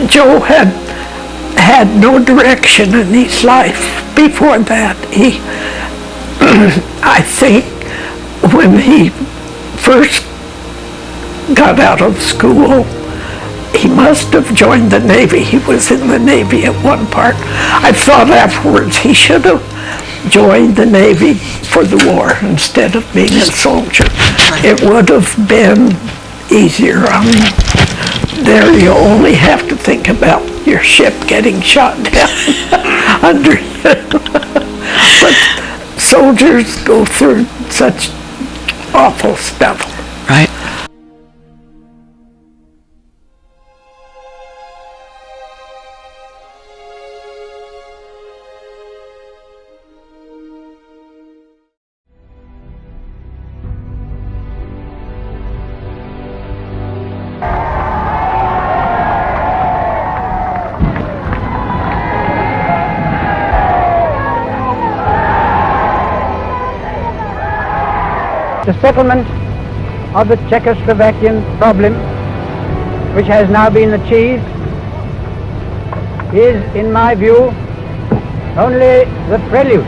Joe had no direction in his life before that. I think when he first got out of school, he must have joined the Navy. He was in the Navy at one part. I thought afterwards he should have joined the Navy for the war instead of being a soldier. It would have been easier. There you only have to think about your ship getting shot down under you. But soldiers go through such awful stuff. Right. The settlement of the Czechoslovakian problem, which has now been achieved, is, in my view, only the prelude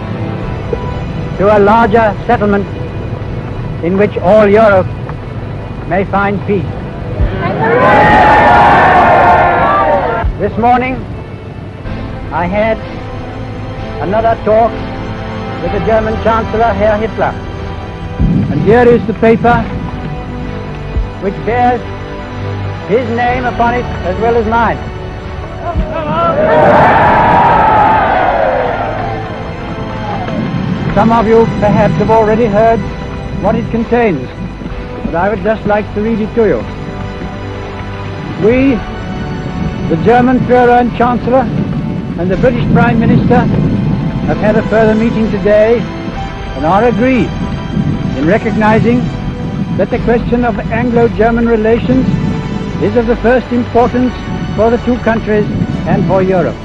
to a larger settlement in which all Europe may find peace. This morning, I had another talk with the German Chancellor, Herr Hitler. And here is the paper which bears his name upon it as well as mine. Some of you perhaps have already heard what it contains, but I would just like to read it to you. We, the German Führer and Chancellor, and the British Prime Minister have had a further meeting today and are agreed in recognizing that the question of Anglo-German relations is of the first importance for the two countries and for Europe.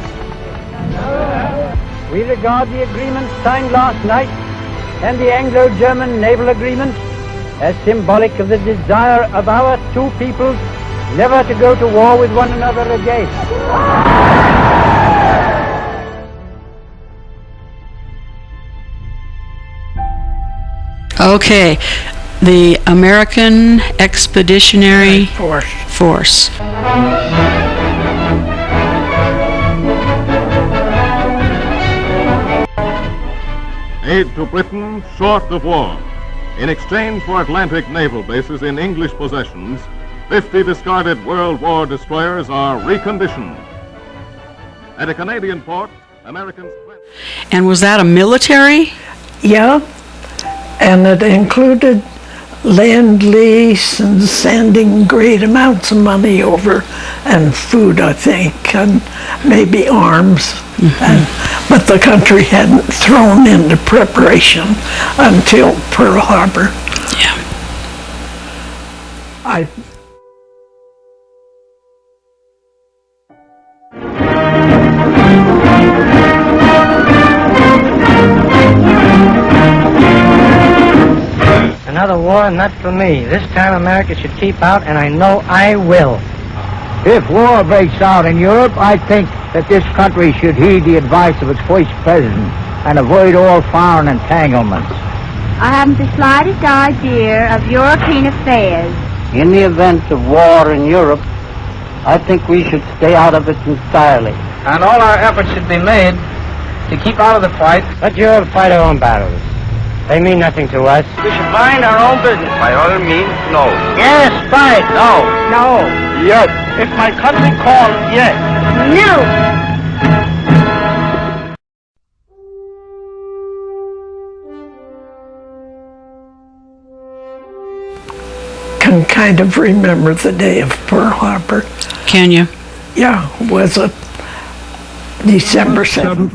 We regard the agreement signed last night and the Anglo-German naval agreement as symbolic of the desire of our two peoples never to go to war with one another again. Okay, the American Expeditionary Force. Aid to Britain short of war. In exchange for Atlantic naval bases in English possessions, 50 discarded World War destroyers are reconditioned. At a Canadian port, Americans... And was that a military? Yeah. And it included land lease and sending great amounts of money over and food, I think, and maybe arms. But the country hadn't thrown into preparation until Pearl Harbor. Yeah. Another war, not for me. This time America should keep out, and I know I will. If war breaks out in Europe, I think that this country should heed the advice of its first president and avoid all foreign entanglements. I haven't the slightest idea of European affairs. In the event of war in Europe, I think we should stay out of it entirely. And all our efforts should be made to keep out of the fight. Let Europe fight her own battles. They mean nothing to us. We should mind our own business. By all means, no. Yes, fight. No. No. Yes. If my country calls, yes. No! Can kind of remember the day of Pearl Harbor. Can you? Yeah, was it December 7th?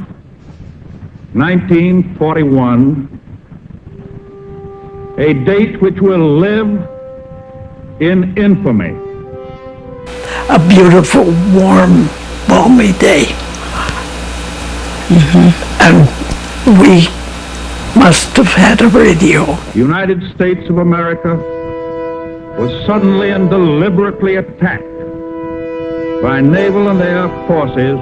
1941, a date which will live in infamy. A beautiful, warm, balmy day. And we must have had a radio. The United States of America was suddenly and deliberately attacked by naval and air forces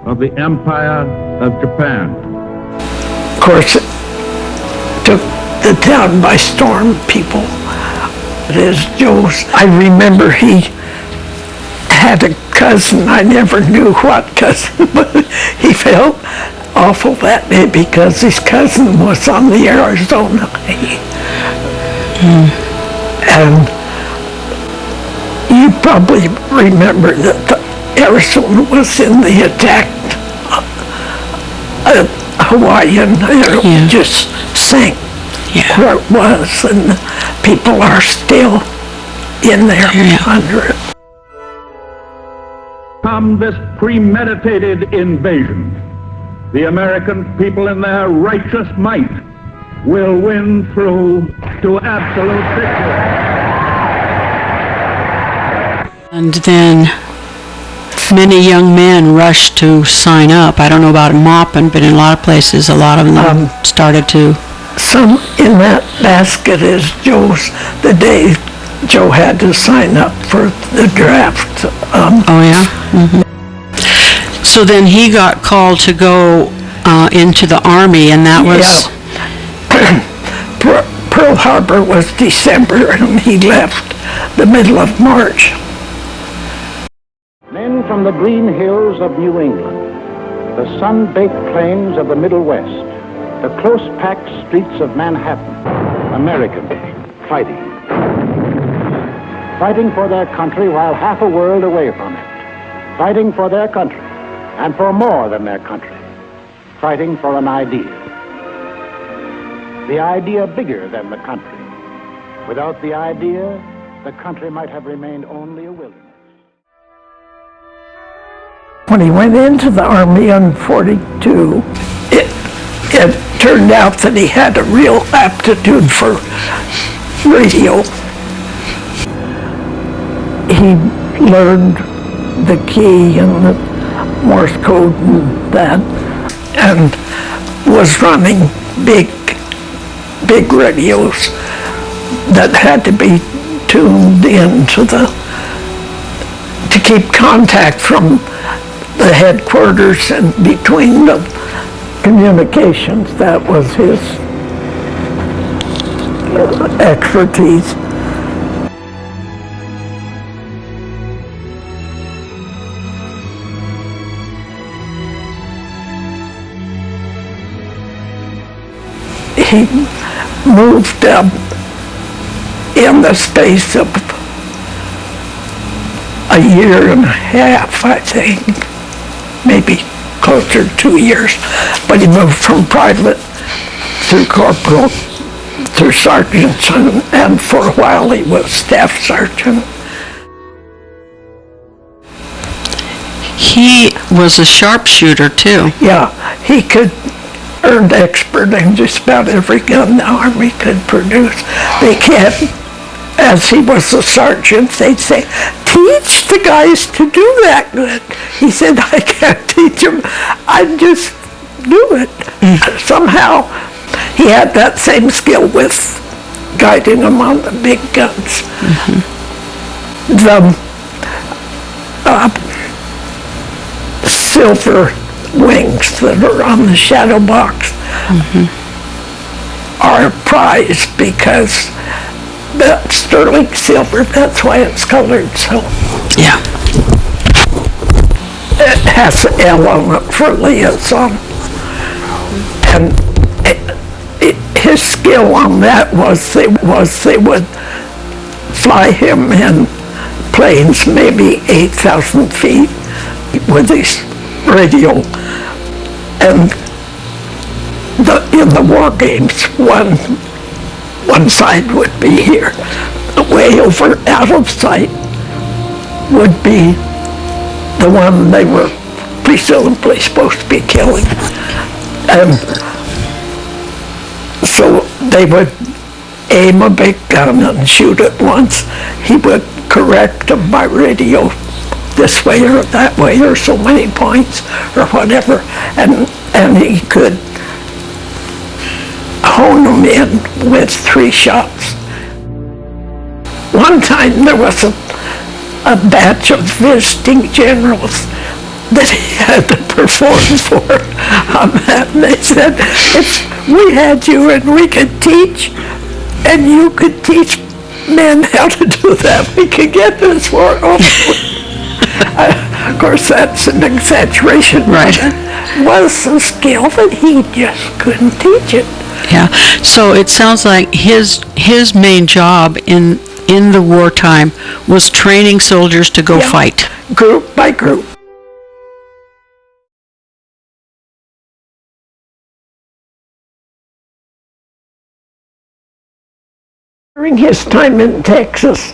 of the Empire of Japan. Of course, it took the town by storm, people. It is Joe's. I remember he had a cousin. I never knew what cousin, but he felt awful that day because his cousin was on the Arizona. And you probably remember that the Arizona was in the attack. Hawaiian, it just sank where it was, and people are still in there under it. Come this premeditated invasion, the American people in their righteous might will win through to absolute victory. And then many young men rushed to sign up. I don't know about Maupin, but in a lot of places, a lot of them started to. Some in that basket is Joe's, the day Joe had to sign up for the draft. So then he got called to go into the Army, and that was... Pearl Harbor was December, and he left the middle of March. Men from the green hills of New England, the sun-baked plains of the Middle West, the close-packed streets of Manhattan, Americans fighting. Fighting for their country while half a world away from it. Fighting for their country, and for more than their country. Fighting for an idea. The idea bigger than the country. Without the idea, the country might have remained only a wilderness. When he went into the Army in 42, it turned out that he had a real aptitude for radio. He learned the key and the Morse code and that, and was running big radios that had to be tuned in to keep contact from the headquarters and between the communications. That was his expertise. He moved in the space of a year and a half, I think, maybe closer to 2 years, but he moved from private through corporal through sergeant, and for a while he was staff sergeant. He was a sharpshooter too. Yeah, he could earn expert in just about every gun the Army could produce. They kept, as he was a sergeant, they'd say, teach the guys to do that good. He said, I can't teach them, I just do it. Somehow, he had that same skill with guiding them on the big guns. The silver wings that are on the shadow box are a prize because that sterling silver, that's why it's colored so. Yeah. It has an L on it for liaison. And his skill on that was they would fly him in planes maybe 8,000 feet with his radio, and in the war games, one side would be here, way over out of sight would be the one they were presumably supposed to be killing, and so they would aim a big gun and shoot it once. He would correct them by radio, this way or that way, or so many points, or whatever, and he could hone them in with 3 shots. One time there was a batch of visiting generals that he had to perform for on that. And they said, if we had you and we could teach, and you could teach men how to do that, we could get this war over with. Of course, that's an exaggeration. Right. It was a skill that he just couldn't teach it. Yeah. So it sounds like his main job in the wartime was training soldiers to go fight. Group by group. During his time in Texas,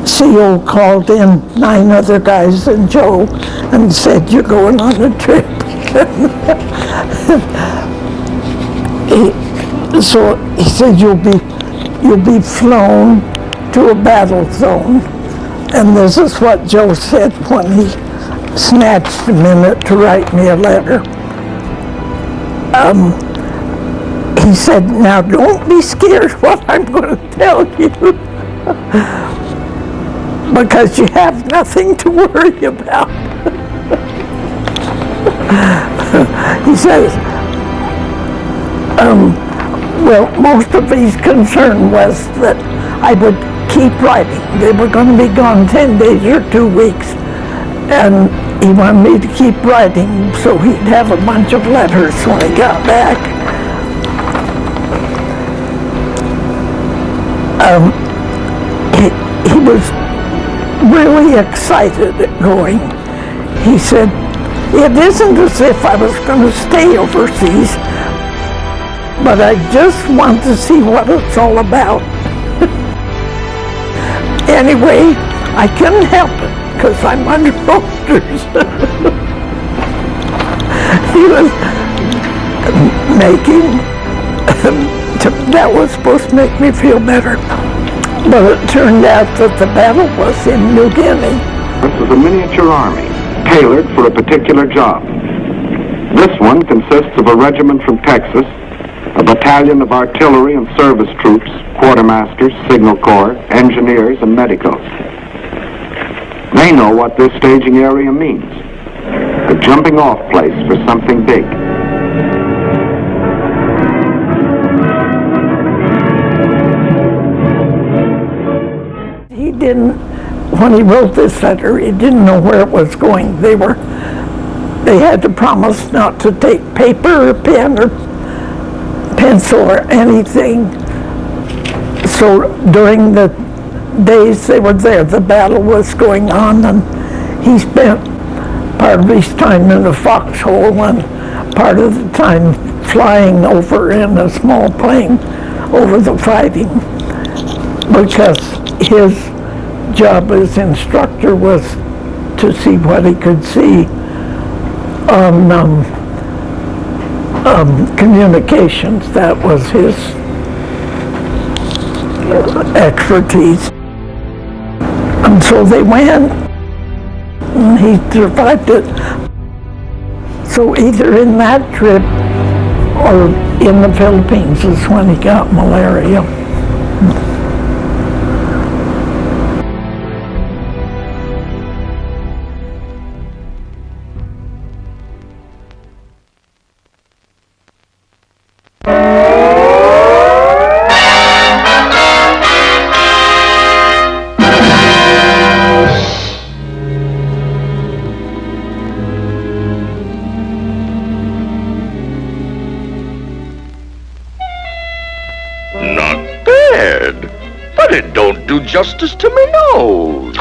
CO called in 9 other guys and Joe and said, you're going on a trip. So he said, you'll be flown to a battle zone. And this is what Joe said when he snatched a minute to write me a letter. He said, now don't be scared what I'm going to tell you, because you have nothing to worry about. He says, well, most of his concern was that I would keep writing. They were going to be gone 10 days or 2 weeks, and he wanted me to keep writing so he'd have a bunch of letters when he got back. He was really excited at going. He said, it isn't as if I was going to stay overseas, but I just want to see what it's all about. Anyway, I couldn't help it because I'm under orders. He was making, that was supposed to make me feel better. But it turned out that the battle was in New Guinea. This is a miniature army, tailored for a particular job. This one consists of a regiment from Texas, a battalion of artillery and service troops, quartermasters, signal corps, engineers, and medicos. They know what this staging area means. A jumping off place for something big. He didn't, when he wrote this letter, he didn't know where it was going. They had to promise not to take paper or pen or pencil or anything. So during the days they were there, the battle was going on, and he spent part of his time in a foxhole and part of the time flying over in a small plane over the fighting, because his job as instructor was to see what he could see on communications. That was his expertise. And so they went, and he survived it. So either in that trip or in the Philippines is when he got malaria. Justice to my nose.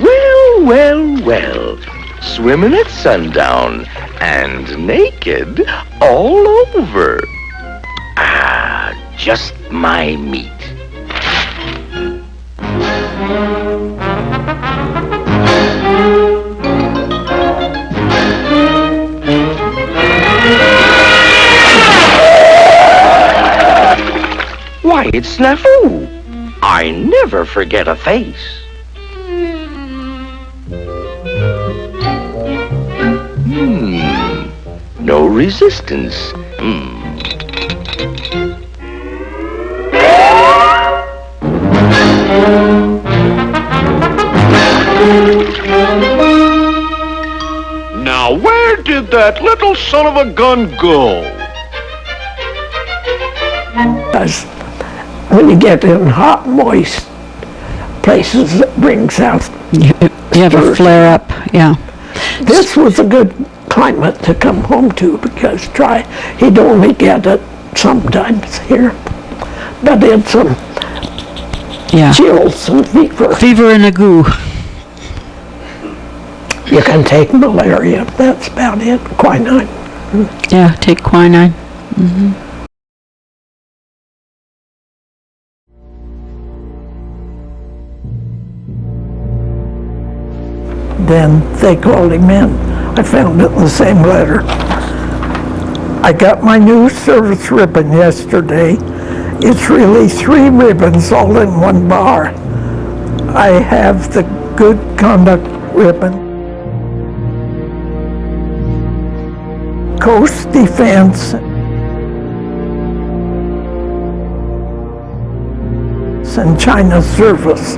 Well, well, well. Swimming at sundown and naked all over. Ah, just my meat. Why, it's Snafu. I never forget a face. No resistance. that little son of a gun go? Because when you get in hot, moist places, it brings out. You have a flare up, yeah. This was a good climate to come home to because he'd only get it sometimes here, but it's some chills and fever. Fever and ague. You can take malaria. That's about it. Quinine. Yeah, take quinine. Then they called him in. I found it in the same letter. I got my new service ribbon yesterday. It's really 3 ribbons all in one bar. I have the good conduct ribbon, Coast Defense, and China Service.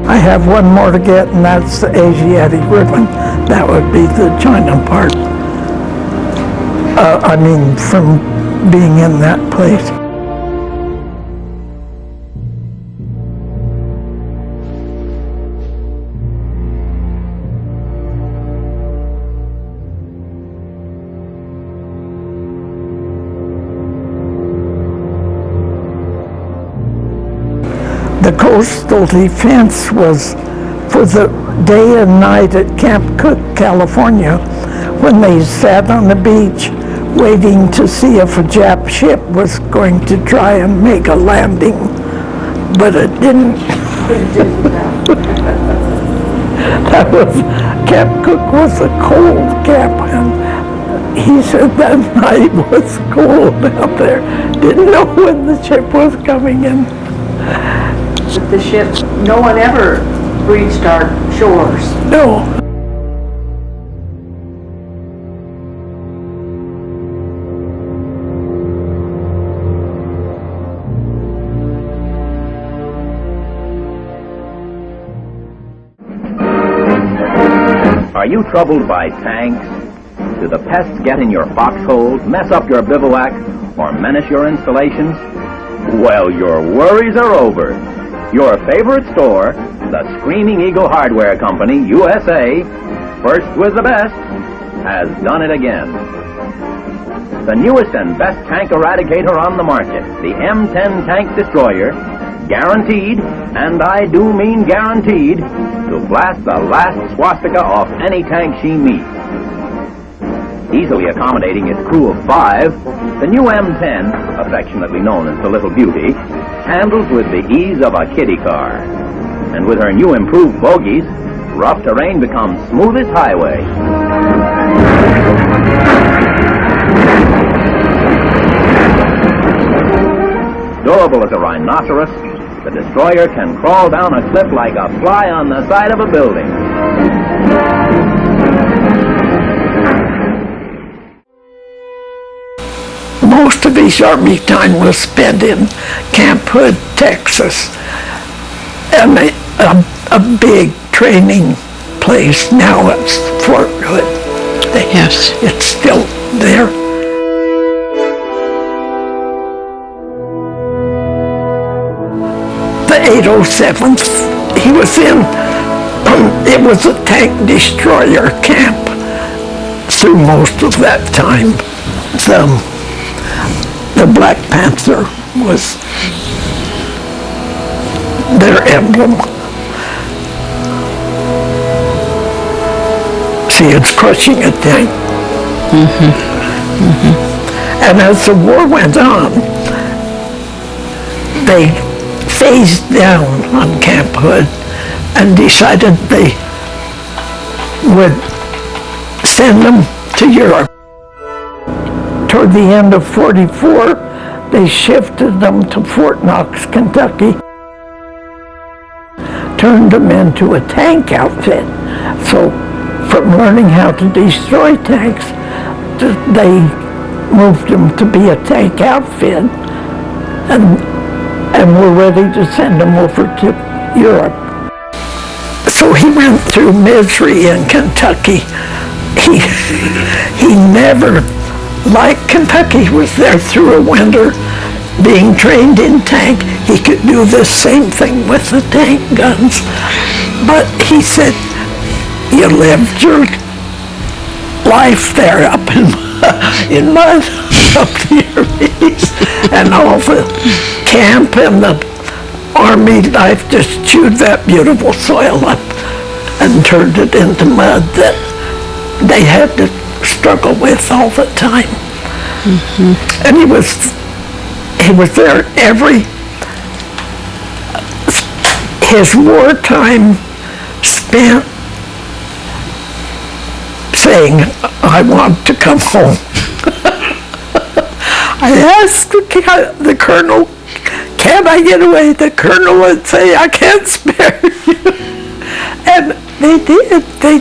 I have one more to get, and that's the Asiatic ribbon. That would be the China part. From being in that place. The coastal defense was for the day and night at Camp Cook, California, when they sat on the beach waiting to see if a Jap ship was going to try and make a landing, but it didn't. Camp Cook was a cold camp, and he said that night was cold out there. Didn't know when the ship was coming in. The ship, no one ever breached our shores. No. Are you troubled by tanks? Do the pests get in your foxholes, mess up your bivouac, or menace your installations? Well, your worries are over. Your favorite store, the Screaming Eagle Hardware Company, USA, first with the best, has done it again. The newest and best tank eradicator on the market, the M10 Tank Destroyer, guaranteed, and I do mean guaranteed, to blast the last swastika off any tank she meets. Easily accommodating its crew of 5, the new M10, affectionately known as the Little Beauty, handles with the ease of a kiddie car. And with her new improved bogies, rough terrain becomes smooth as highway. Durable as a rhinoceros, the destroyer can crawl down a cliff like a fly on the side of a building. Most of his Army time was spent in Camp Hood, Texas, and a big training place. Now it's Fort Hood. Yes. It's still there. The 807th, he was in, it was a tank destroyer camp through most of that time. The Black Panther was their emblem. See, it's crushing a tank. And as the war went on, they phased down on Camp Hood and decided they would send them to Europe. Toward the end of '44, they shifted them to Fort Knox, Kentucky, turned them into a tank outfit. So from learning how to destroy tanks, they moved them to be a tank outfit, and were ready to send them over to Europe. So he went through misery in Kentucky. He never liked Kentucky. He was there through a winter being trained in tank. He could do the same thing with the tank guns. But he said, you lived your life there up in mud, up to your knees, and all the camp and the army life just chewed that beautiful soil up and turned it into mud that they had to struggle with all the time. Mm-hmm. And he was there his wartime spent saying, I want to come home. I asked the colonel, can I get away? The colonel would say, I can't spare you. And they did. They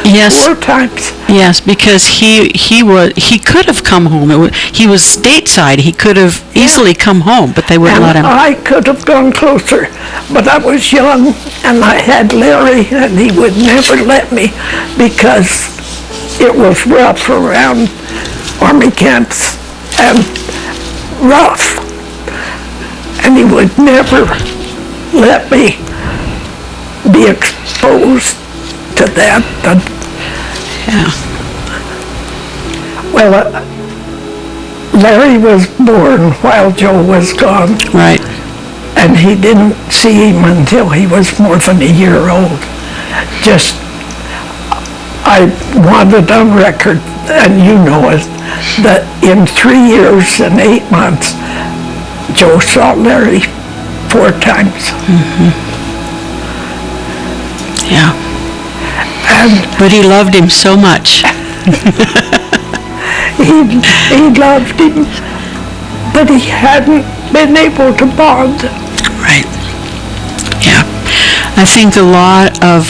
yes. War times. Yes, because he could have come home. He was stateside. He could have easily come home, but they wouldn't let him. I could have gone closer, but I was young, and I had Larry, and he would never let me because it was rough around army camps and rough, and he would never let me be exposed to that. Yeah. Well, Larry was born while Joe was gone. Right. And he didn't see him until he was more than a year old. I wanted on record, and you know it, that in 3 years and 8 months, Joe saw Larry 4 times. Mm-hmm. Yeah. But he loved him so much. He loved him, but he hadn't been able to bond. Right. Yeah. I think a lot of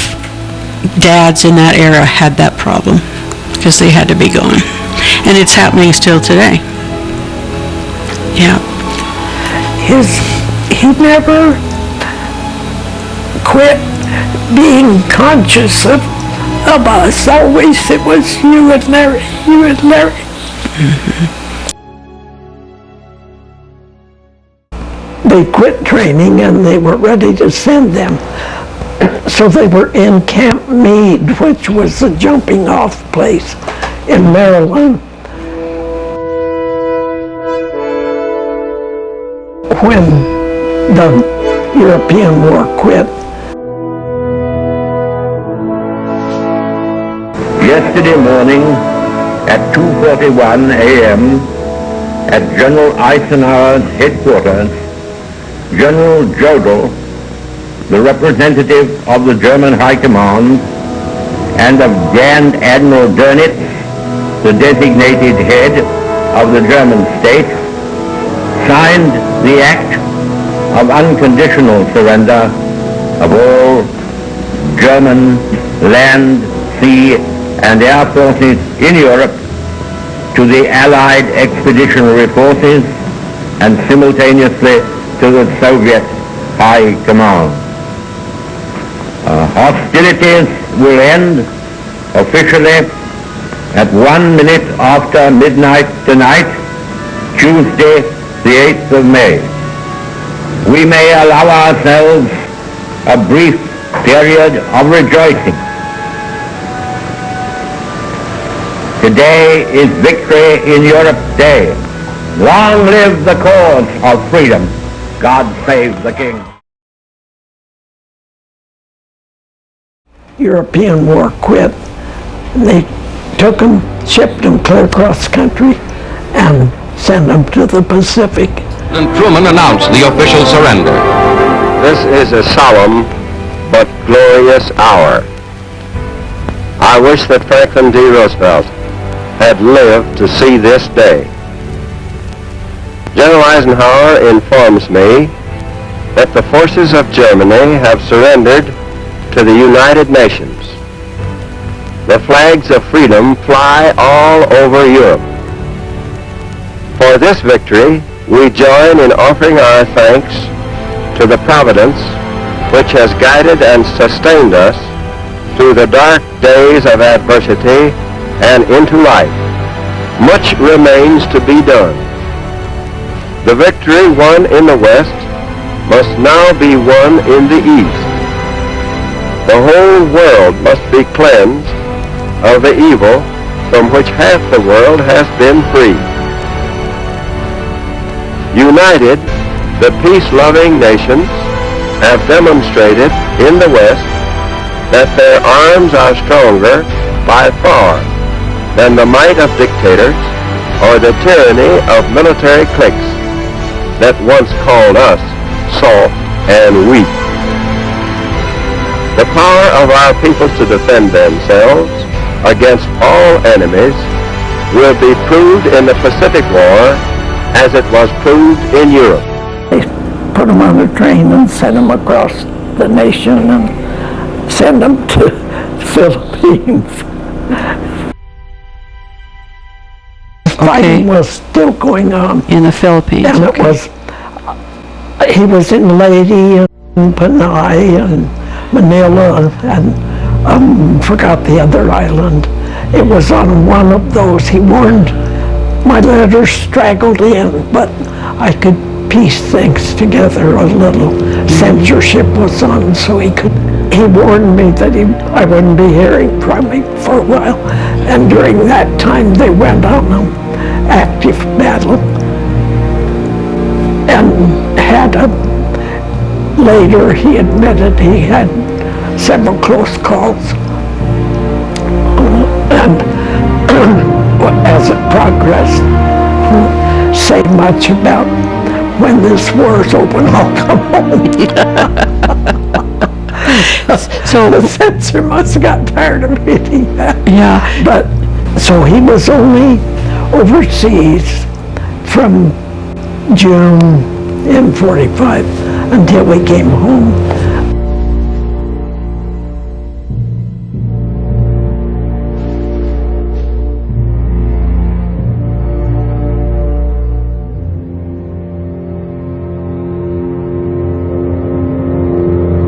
dads in that era had that problem because they had to be gone. And it's happening still today. Yeah. He never quit being conscious of us. Always it was you and Larry, you and Larry. Mm-hmm. They quit training and they were ready to send them. So they were in Camp Meade, which was the jumping off place in Maryland. When the European War quit. Yesterday morning at 2:41 a.m. at General Eisenhower's headquarters, General Jodl, the representative of the German High Command, and of Grand Admiral Dönitz, the designated head of the German state, signed the act of unconditional surrender of all German land, sea, and air forces in Europe to the Allied expeditionary forces and simultaneously to the Soviet High Command. Hostilities will end officially at 1 minute after midnight tonight, Tuesday, the 8th of May. We may allow ourselves a brief period of rejoicing. Today is Victory in Europe Day. Long live the cause of freedom. God save the King. European War quit. They took them, shipped them clear across the country, and sent them to the Pacific. And Truman announced the official surrender. This is a solemn but glorious hour. I wish that Franklin D. Roosevelt had lived to see this day. General Eisenhower informs me that the forces of Germany have surrendered to the United Nations. The flags of freedom fly all over Europe. For this victory, we join in offering our thanks to the providence which has guided and sustained us through the dark days of adversity and into life. Much remains to be done. The victory won in the West must now be won in the East. The whole world must be cleansed of the evil from which half the world has been free. United, the peace-loving nations have demonstrated in the West that their arms are stronger by far than the might of dictators or the tyranny of military cliques that once called us soft and weak. The power of our peoples to defend themselves against all enemies will be proved in the Pacific War as it was proved in Europe. They put them on a train and sent them across the nation and sent them to the Philippines. Fighting was still going on in the Philippines. And it was, he was in Leyte and Panay and Manila and forgot the other island. It was on one of those. He warned, my letters straggled in, but I could piece things together a little. Censorship was on, so he warned me that I wouldn't be hearing from him for a while. And during that time, they went on an active battle and later he admitted he had several close calls. And as it progressed, say much about when this war's over, I'll come home. So the censor must have got tired of reading that. Yeah. But so he was only overseas from June in 45 until we came home.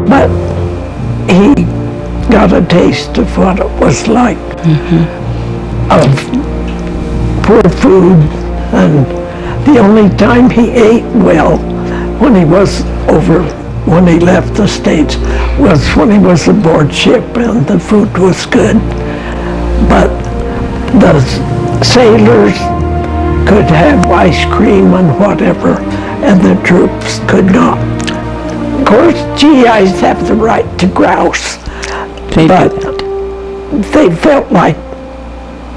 But he got a taste of what it was like, of poor food, and the only time he ate well when he left the States was when he was aboard ship and the food was good. But the sailors could have ice cream and whatever, and the troops could not. Of course, GIs have the right to grouse, but they felt like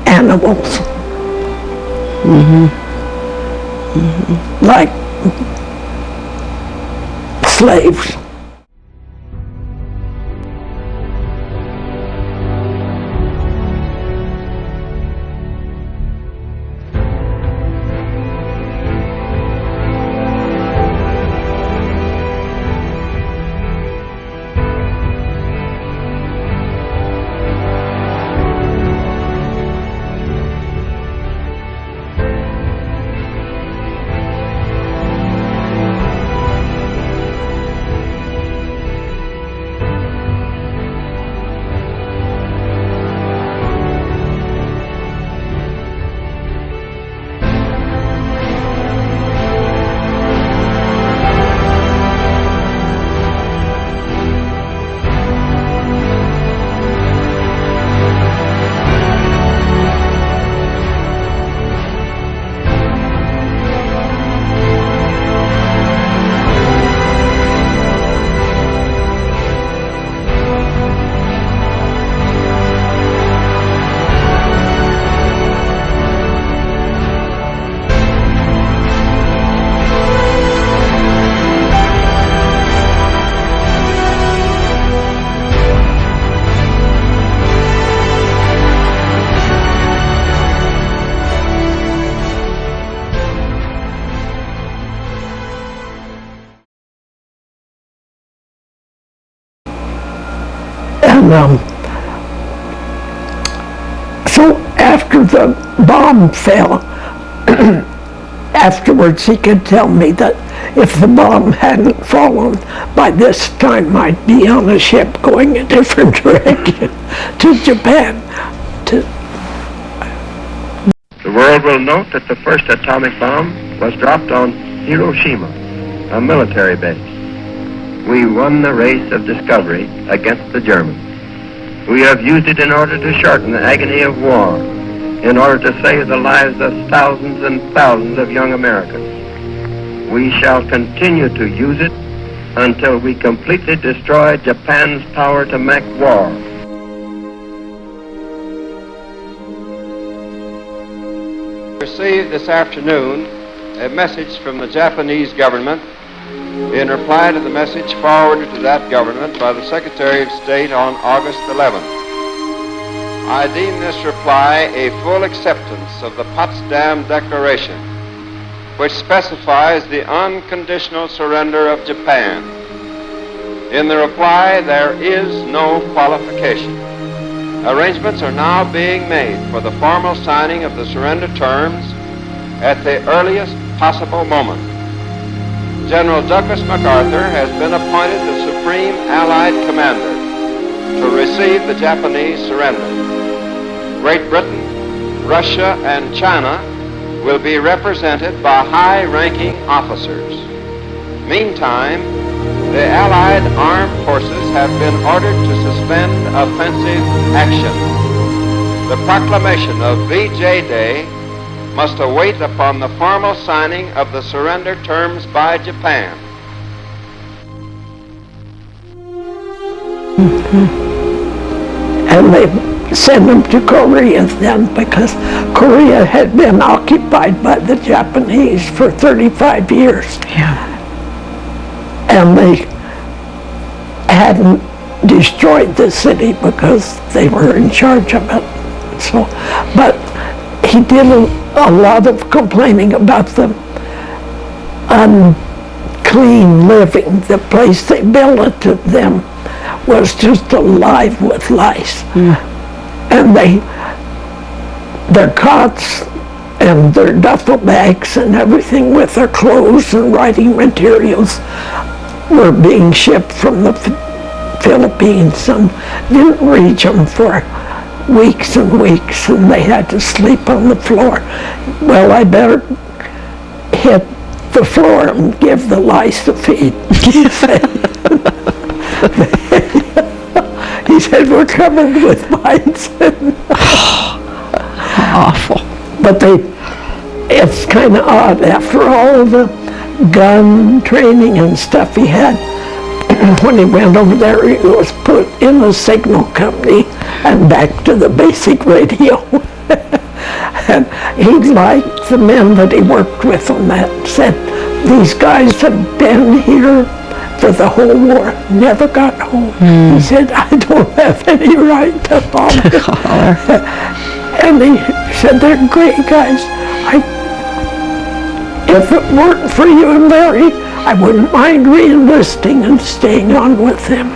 animals. Like slaves. And so after the bomb fell, afterwards he could tell me that if the bomb hadn't fallen, by this time I'd be on a ship going a different direction to Japan. The world will note that the first atomic bomb was dropped on Hiroshima, a military base. We won the race of discovery against the Germans. We have used it in order to shorten the agony of war, in order to save the lives of thousands and thousands of young Americans. We shall continue to use it until we completely destroy Japan's power to make war. Received this afternoon a message from the Japanese government in reply to the message forwarded to that government by the Secretary of State on August 11th. I deem this reply a full acceptance of the Potsdam Declaration, which specifies the unconditional surrender of Japan. In the reply, there is no qualification. Arrangements are now being made for the formal signing of the surrender terms at the earliest possible moment. General Douglas MacArthur has been appointed the Supreme Allied Commander to receive the Japanese surrender. Great Britain, Russia, and China will be represented by high-ranking officers. Meantime, the Allied armed forces have been ordered to suspend offensive action. The proclamation of VJ Day must await upon the formal signing of the surrender terms by Japan. And they sent them to Korea then, because Korea had been occupied by the Japanese for 35 years. Yeah. And they hadn't destroyed the city because they were in charge of it. So, but he did a lot of complaining about the unclean living. The place they built to them was just alive with lice. And their cots and their duffel bags and everything with their clothes and writing materials were being shipped from the Philippines and didn't reach them for weeks and weeks, and they had to sleep on the floor. Well, I better hit the floor and give the lice a feed. He said, we're covered with mites. Awful. But it's kind of odd, after all the gun training and stuff he had, when he went over there, he was put in the signal company and back to the basic radio. And he liked the men that he worked with on that, said, these guys have been here for the whole war, never got home. He said, I don't have any right to bother. And he said, they're great guys. If it weren't for you and Larry, I wouldn't mind re-enlisting and staying on with them.